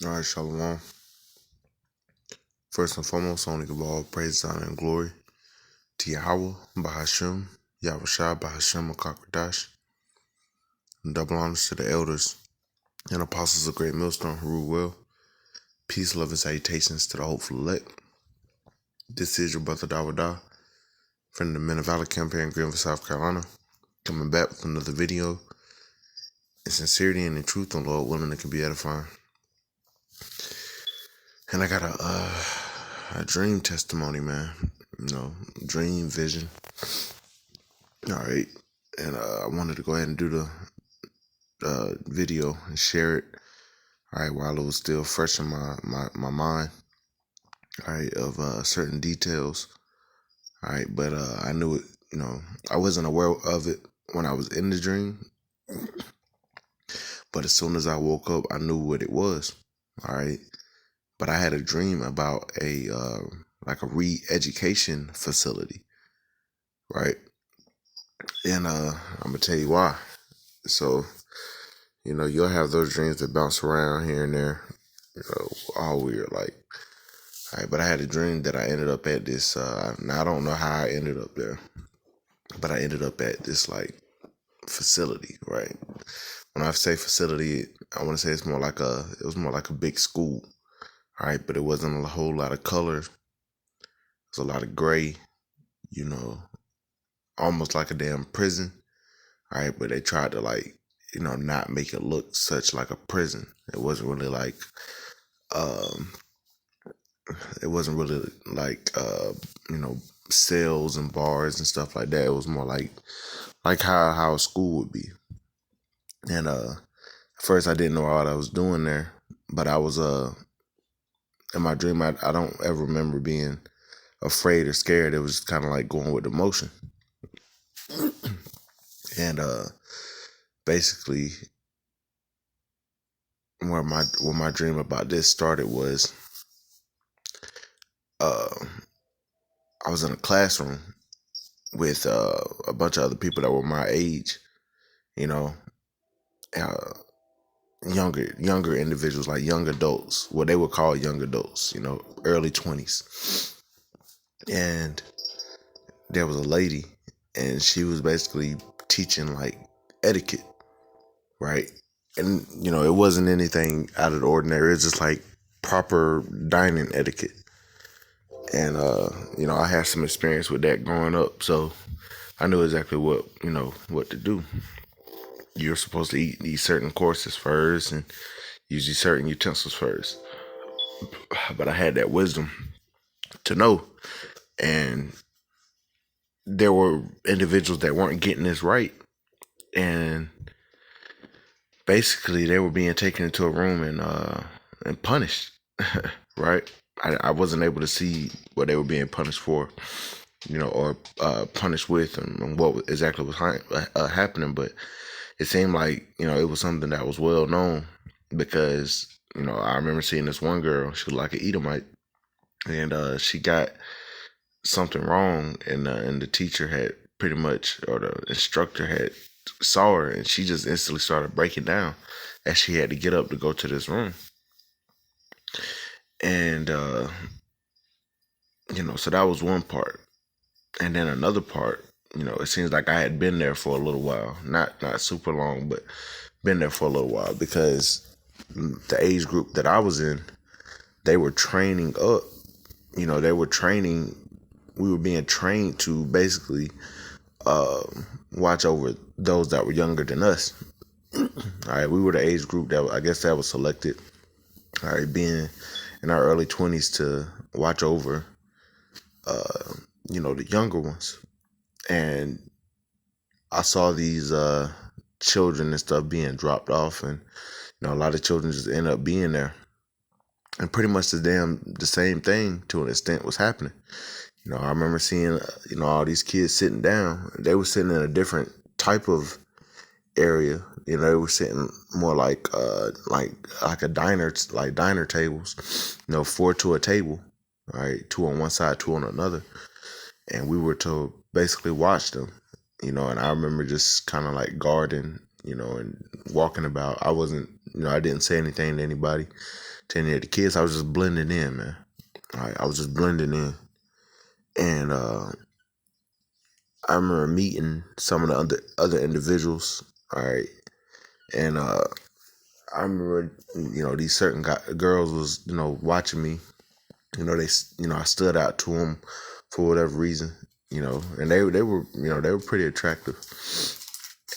All right, Shalom. First and foremost, I want to give all praise, honor, and glory to Yahweh, Bahashem, Yahushua, Bahashem, Makakradash, and double honors to the elders and apostles of Great Millstone who rule well. Peace, love, and salutations to the hopeful elect. This is your brother Dawada, friend of the Men of Valor campaign in Greenville, South Carolina, coming back with another video. In sincerity and in truth, on Lord willing, it can be edifying. And I got a dream testimony, man. Dream vision. All right, and I wanted to go ahead and do the video and share it. All right, while it was still fresh in my mind. All right, of certain details. All right, but I knew it. I wasn't aware of it when I was in the dream, but as soon as I woke up, I knew what it was. All right, but I had a dream about a like a re-education facility, right? And I'm gonna tell you why. So, you'll have those dreams that bounce around here and there, all weird, like. All right, but I had a dream that I ended up at this. Now I don't know how I ended up there, but I ended up at this like facility, right? When I say facility, I want to say it was more like a big school, all right? But it wasn't a whole lot of color. It was a lot of gray, almost like a damn prison, all right? But they tried to not make it look such like a prison. It wasn't really like, cells and bars and stuff like that. It was more like how a school would be. And at first I didn't know what I was doing there, but I was in my dream I don't ever remember being afraid or scared. It was just kind of like going with the motion. And basically where my dream about this started was I was in a classroom with a bunch of other people that were my age, uh, younger individuals, like young adults, what they would call young adults, early 20s. And there was a lady, and she was basically teaching like etiquette, right? And it wasn't anything out of the ordinary. It's just like proper dining etiquette. And I had some experience with that growing up, so I knew exactly what to do. You're supposed to eat these certain courses first and use these certain utensils first. But I had that wisdom to know. And there were individuals that weren't getting this right. And basically they were being taken into a room and punished, right? I wasn't able to see what they were being punished for, or punished with, and what exactly was happening. But it seemed like, it was something that was well known, because, I remember seeing this one girl. She was like an Edomite, and she got something wrong, and the teacher had pretty much, or the instructor had saw her, and she just instantly started breaking down as she had to get up to go to this room. And so that was one part. And then another part, it seems like I had been there for a little while, not super long, but been there for a little while, because the age group that I was in, they were training up. We were being trained to basically watch over those that were younger than us. All right, we were the age group that I guess that was selected. All right, being in our early 20s to watch over, the younger ones. And I saw these children and stuff being dropped off, and a lot of children just end up being there. And pretty much the same thing to an extent was happening. I remember seeing, all these kids sitting down. They were sitting in a different type of area. They were sitting more like a diner, like diner tables, 4 to a table, right? 2 on one side, 2 on another. And we were to basically watch them, and I remember just kind of like guarding, and walking about. I wasn't, I didn't say anything to anybody. taking care of the kids. I was just blending in, man. All right, I was just blending in. And I remember meeting some of the other individuals. All right. And I remember, these certain girls was, watching me. I stood out to them for whatever reason, and they were, they were pretty attractive.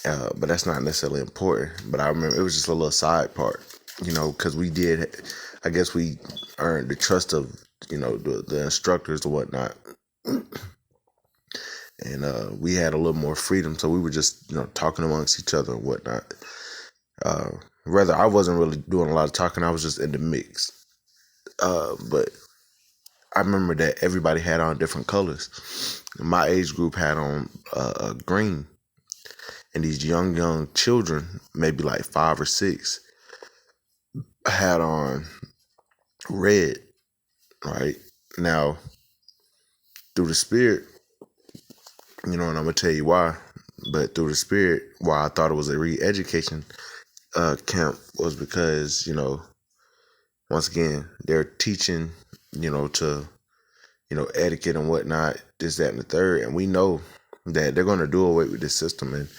But that's not necessarily important. But I remember it was just a little side part, because I guess we earned the trust of, the instructors and whatnot. And we had a little more freedom, so we were just, talking amongst each other and whatnot. Rather, I wasn't really doing a lot of talking. I was just in the mix. But I remember that everybody had on different colors. My age group had on green, and these young children, maybe like 5 or 6, had on red. Right now, through the Spirit, and I'm gonna tell you why. But through the Spirit, why I thought it was a re-education camp was because, once again, they're teaching, to, etiquette and whatnot, this, that, and the third. And we know that they're going to do away with this system, and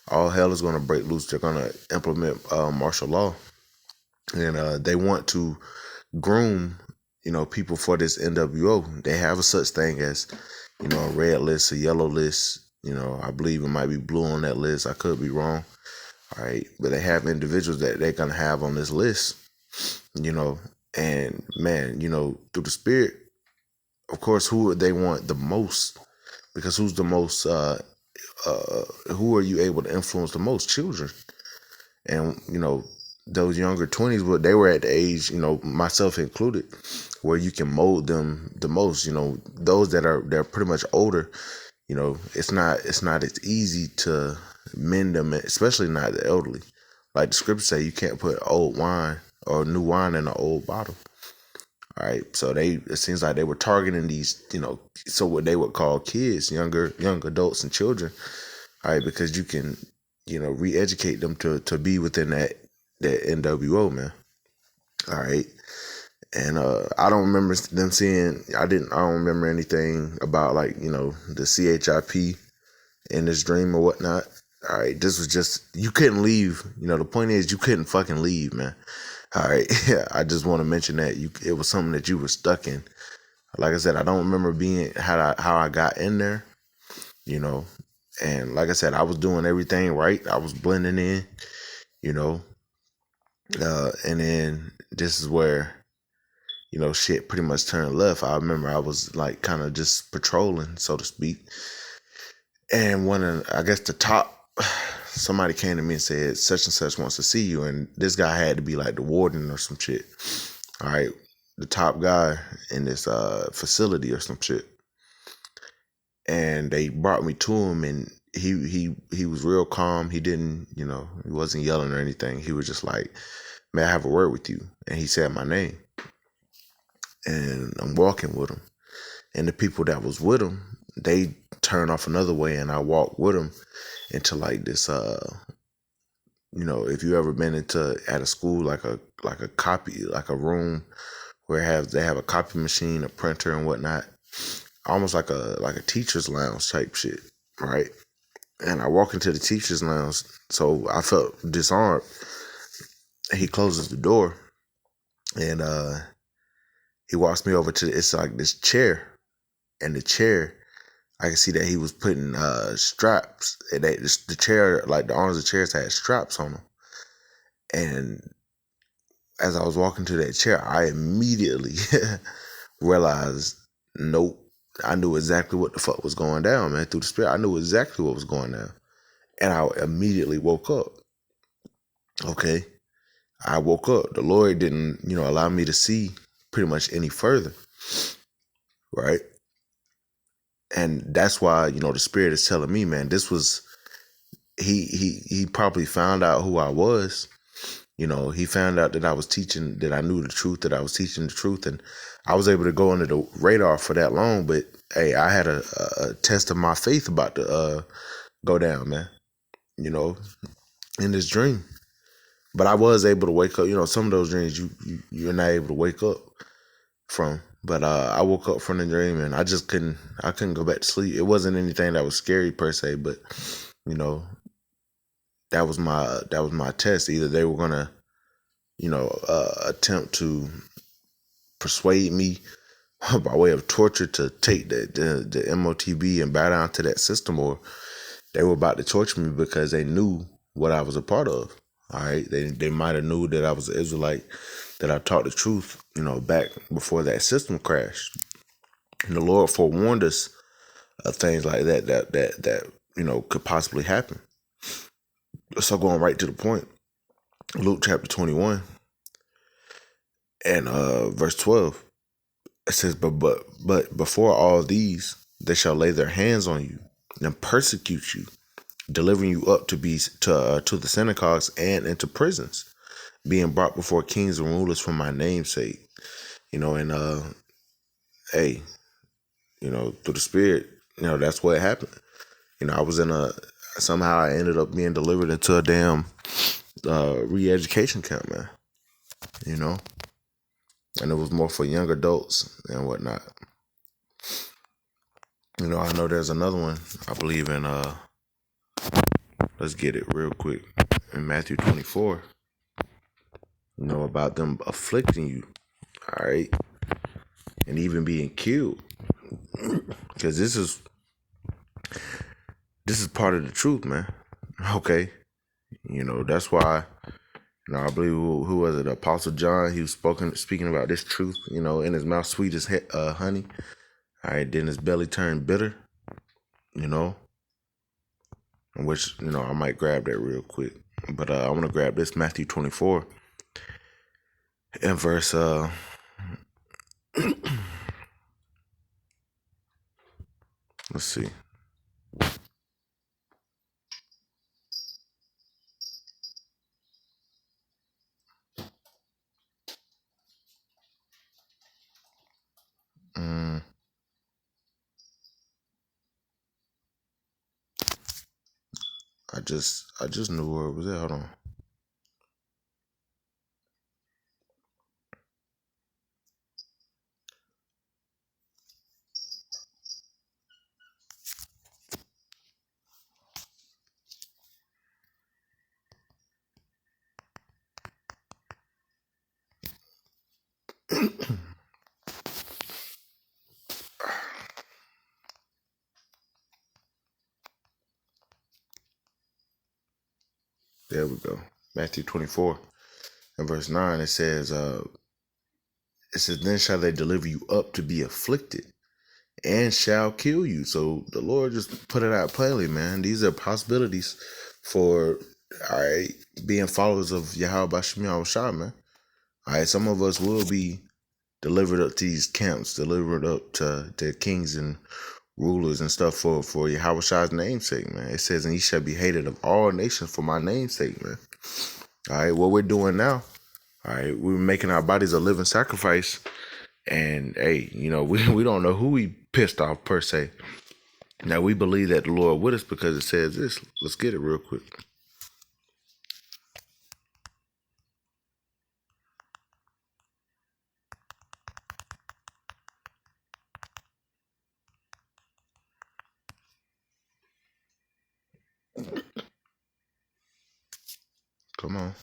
all hell is going to break loose. They're going to implement martial law. And they want to groom, people for this NWO. They have a such thing as, a red list, a yellow list. I believe it might be blue on that list. I could be wrong. All right. But they have individuals that they're going to have on this list, and man, through the Spirit, of course, who would they want the most? Because who's the most, who are you able to influence the most? Children. And, those younger 20s, but they were at the age, myself included, where you can mold them the most. Those they're pretty much older, it's not as easy to mend them, especially not the elderly. Like the scriptures say, you can't put old wine or new wine in an old bottle. All right, so it seems like they were targeting these, so what they would call kids, young adults and children. All right, because you can, re-educate them to be within that NWO, man. All right, and I don't remember them seeing. I don't remember anything about like the CHIP in this dream or whatnot. All right, this was just, you couldn't leave. The point is you couldn't fucking leave, man. All right, I just want to mention that it was something that you were stuck in. Like I said, I don't remember how I got in there, and like I said, I was doing everything right. I was blending in, and then this is where, shit pretty much turned left. I remember I was like kind of just patrolling, so to speak. And I guess the top, somebody came to me and said, such and such wants to see you. And this guy had to be like the warden or some shit. All right. The top guy in this facility or some shit. And they brought me to him, and he was real calm. He didn't, he wasn't yelling or anything. He was just like, may I have a word with you? And he said my name. And I'm walking with him. And the people that was with him, they turned off another way, and I walked with him into like this, if you ever been at a school, like a copy, like a room where they have a copy machine, a printer and whatnot, almost like a teacher's lounge type shit, right? And I walk into the teacher's lounge, so I felt disarmed. He closes the door, and he walks me over to, it's like this chair, and the chair, I can see that he was putting straps. The chair, like the arms of the chairs had straps on them. And as I was walking to that chair, I immediately realized, nope, I knew exactly what the fuck was going down, man. Through the Spirit, I knew exactly what was going down. And I immediately woke up. Okay. I woke up. The Lord didn't, allow me to see pretty much any further. Right. And that's why, the Spirit is telling me, man, this was, he probably found out who I was. He found out that I was teaching, that I knew the truth, that I was teaching the truth. And I was able to go under the radar for that long. But, hey, I had a test of my faith about to go down, man, in this dream. But I was able to wake up. Some of those dreams you're not able to wake up from. But I woke up from the dream and I couldn't go back to sleep. It wasn't anything that was scary per se, but you know that was my test. Either they were gonna attempt to persuade me by way of torture to take the MOTB and bow down to that system, or they were about to torture me because they knew what I was a part of. All right, they might have knew that I was an Israelite, that I taught the truth, back before that system crashed. And the Lord forewarned us of things like that could possibly happen. So going right to the point, Luke chapter 21 and verse 12, it says, but before all these, they shall lay their hands on you and persecute you, delivering you up to the synagogues and into prisons, being brought before kings and rulers for my name's sake. And hey, through the Spirit, that's what happened. I was somehow I ended up being delivered into a damn re-education camp, man. And it was more for young adults and whatnot. I know there's another one. I believe in let's get it real quick. In Matthew 24, about them afflicting you, all right, and even being killed, because this is part of the truth, man. Okay, that's why. I believe who was it? Apostle John. He was speaking about this truth. In his mouth sweet as honey. All right, then his belly turned bitter. Which I might grab that real quick, but I want to grab this Matthew 24 and verse. Let's see. I just knew where it was at. Hold on. There we go. Matthew 24 and verse 9. It says, then shall they deliver you up to be afflicted and shall kill you. So the Lord just put it out plainly, man. These are possibilities for, all right, being followers of Yahweh Bashim Yahushua, man. All right, some of us will be delivered up to these camps, delivered up to kings and rulers and stuff for Yahweh's namesake, man. It says, and ye shall be hated of all nations for my namesake, man. All right, what we're doing now, all right, we're making our bodies a living sacrifice. And hey, we don't know who we pissed off per se. Now we believe that the Lord with us because it says this. Let's get it real quick. Come on.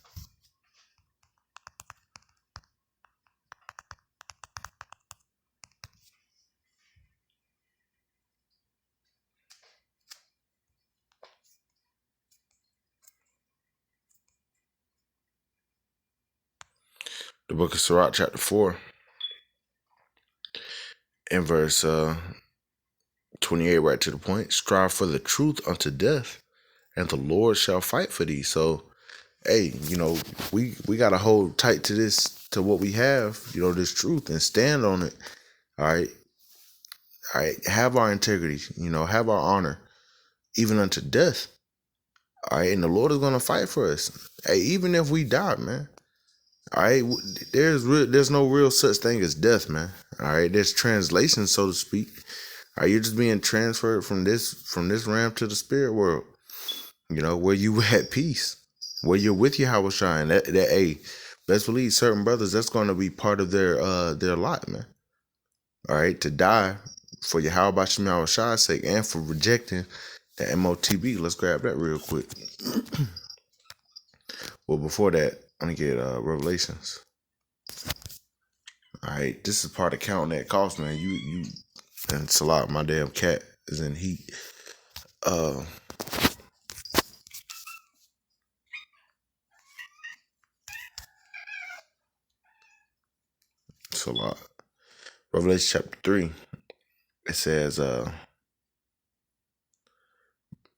The book of Sirach, chapter 4, and verse 28, right to the point. Strive for the truth unto death, and the Lord shall fight for thee. So, hey, we got to hold tight to this, to what we have, this truth, and stand on it. All right. All right. Have our integrity, have our honor, even unto death. All right. And the Lord is going to fight for us. Hey, even if we die, man. All right. There's no real such thing as death, man. All right. There's translation, so to speak. Are you just being transferred from this realm to the spirit world? Where you at peace. Where you're with Yahweh Shai, and that hey, best believe certain brothers, that's gonna be part of their lot, man. All right, to die for Yahweh Shai Shai's sake and for rejecting the MOTB. Let's grab that real quick. Well, before that, I'm gonna get Revelations. All right, this is part of counting that cost, man. You and Salat, my damn cat is in heat. Salat. Revelation chapter 3. It says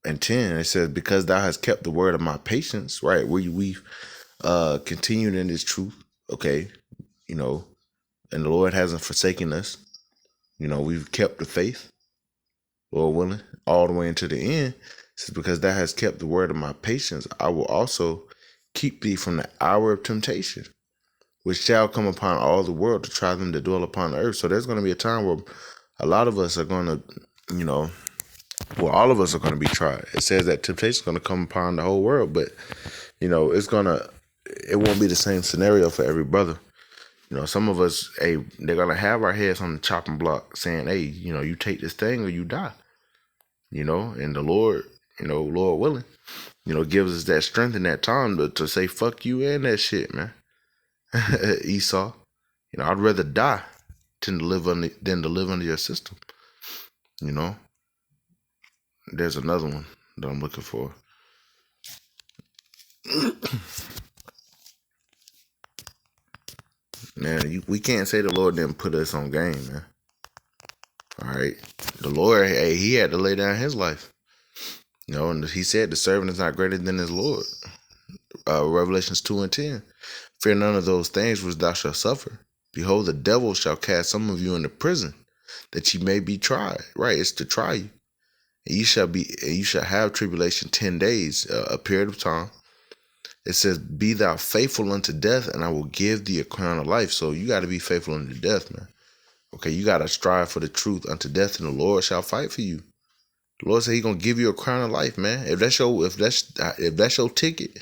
and 10, it says, because thou hast kept the word of my patience, right? We've continued in this truth, okay, you know, and the Lord hasn't forsaken us. You know, we've kept the faith, Lord willing, all the way into the end. It says, because thou hast kept the word of my patience, I will also keep thee from the hour of temptation, which shall come upon all the world to try them that dwell upon the earth. So there's going to be a time where a lot of us are going to, you know, well, all of us are going to be tried. It says that temptation is going to come upon the whole world, but, you know, it won't be the same scenario for every brother. You know, some of us, hey, they're going to have our heads on the chopping block saying, hey, you know, you take this thing or you die, you know, and the Lord, you know, Lord willing, you know, gives us that strength in that time to say, fuck you and that shit, man. Esau, you know, I'd rather die than to live under your system, you know. There's another one that I'm looking for. Man, we can't say the Lord didn't put us on game, man. All right. The Lord, hey, he had to lay down his life. You know, and he said the servant is not greater than his Lord. Revelations 2 and 10. Fear none of those things which thou shalt suffer. Behold, the devil shall cast some of you into prison, that ye may be tried. Right, it's to try you. And you shall have tribulation 10 days, a period of time. It says, be thou faithful unto death, and I will give thee a crown of life. So you got to be faithful unto death, man. Okay, you got to strive for the truth unto death, and the Lord shall fight for you. The Lord said He's gonna give you a crown of life, man. If that's your ticket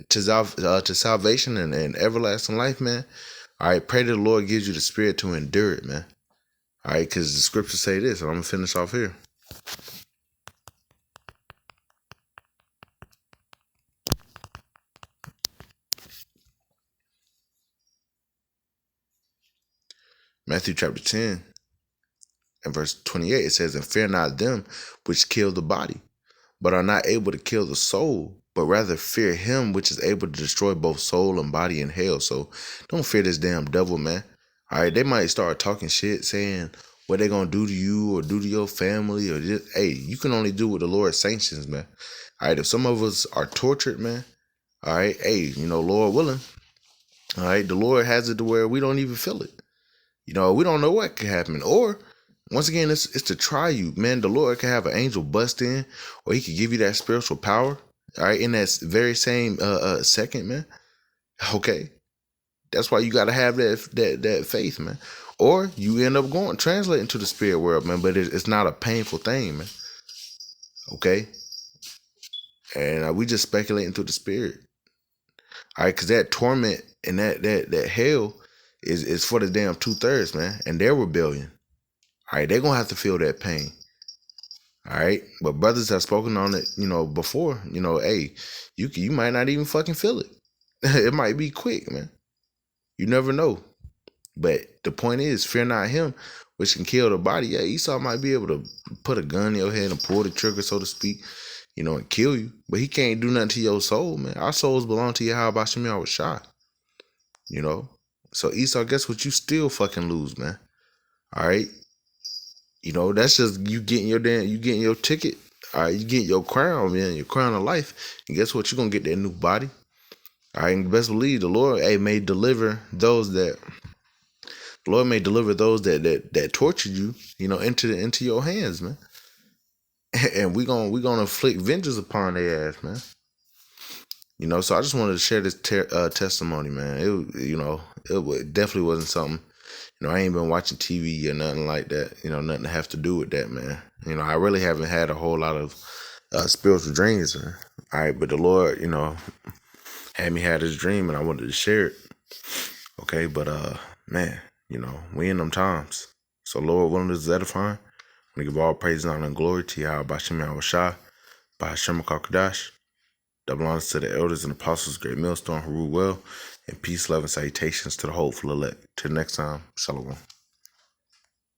to salvation and everlasting life, man. All right, pray that the Lord gives you the spirit to endure it, man. All right, because the scriptures say this, and I'm gonna finish off here. Matthew chapter 10 and verse 28, it says, and fear not them which kill the body, but are not able to kill the soul, but rather fear him which is able to destroy both soul and body in hell. So don't fear this damn devil, man. All right, they might start talking shit, saying what they gonna do to you or do to your family, or just, hey, you can only do what the Lord sanctions, man. All right, if some of us are tortured, man, all right, hey, you know, Lord willing, all right, the Lord has it to where we don't even feel it. You know, we don't know what could happen. Or, once again, it's to try you. Man, the Lord can have an angel bust in, or he could give you that spiritual power, all right, in that very same second, man. Okay. That's why you got to have that faith, man. Or you end up translating to the spirit world, man, but it's not a painful thing, man. Okay? And we just speculating through the spirit. All right, because that torment and that hell is for the damn 2/3, man, and their rebellion. All right, they're going to have to feel that pain. All right, but brothers have spoken on it, you know, before. You know, hey, you might not even fucking feel it. It might be quick, man. You never know. But the point is, fear not him, which can kill the body. Yeah, Esau might be able to put a gun in your head and pull the trigger, so to speak, you know, and kill you. But he can't do nothing to your soul, man. Our souls belong to Yahweh Shem Yahweh Shai. You know? So Esau, guess what? You still fucking lose, man. All right? You know, that's just you getting your ticket. All right, you get your crown, man, your crown of life. And guess what? You're going to get that new body. All right, and best believe the Lord, may deliver those that tortured you, you know, into your hands, man. And we gonna inflict vengeance upon their ass, man. You know, so I just wanted to share this testimony, man. It definitely wasn't something. You know, I ain't been watching TV or nothing like that. You know, nothing to have to do with that, man. You know, I really haven't had a whole lot of spiritual dreams, man. All right, but the Lord, you know, had me had this dream and I wanted to share it. Okay, but man, we in them times. So Lord willing, this is edifying. We give all praise, honor, and glory to Yahweh Bashem Yahushua, by Hashem Kakadash. Double honors to the elders and apostles, great millstone who rule well, and peace, love, and salutations to the hopeful elect. Till next time, Shalom.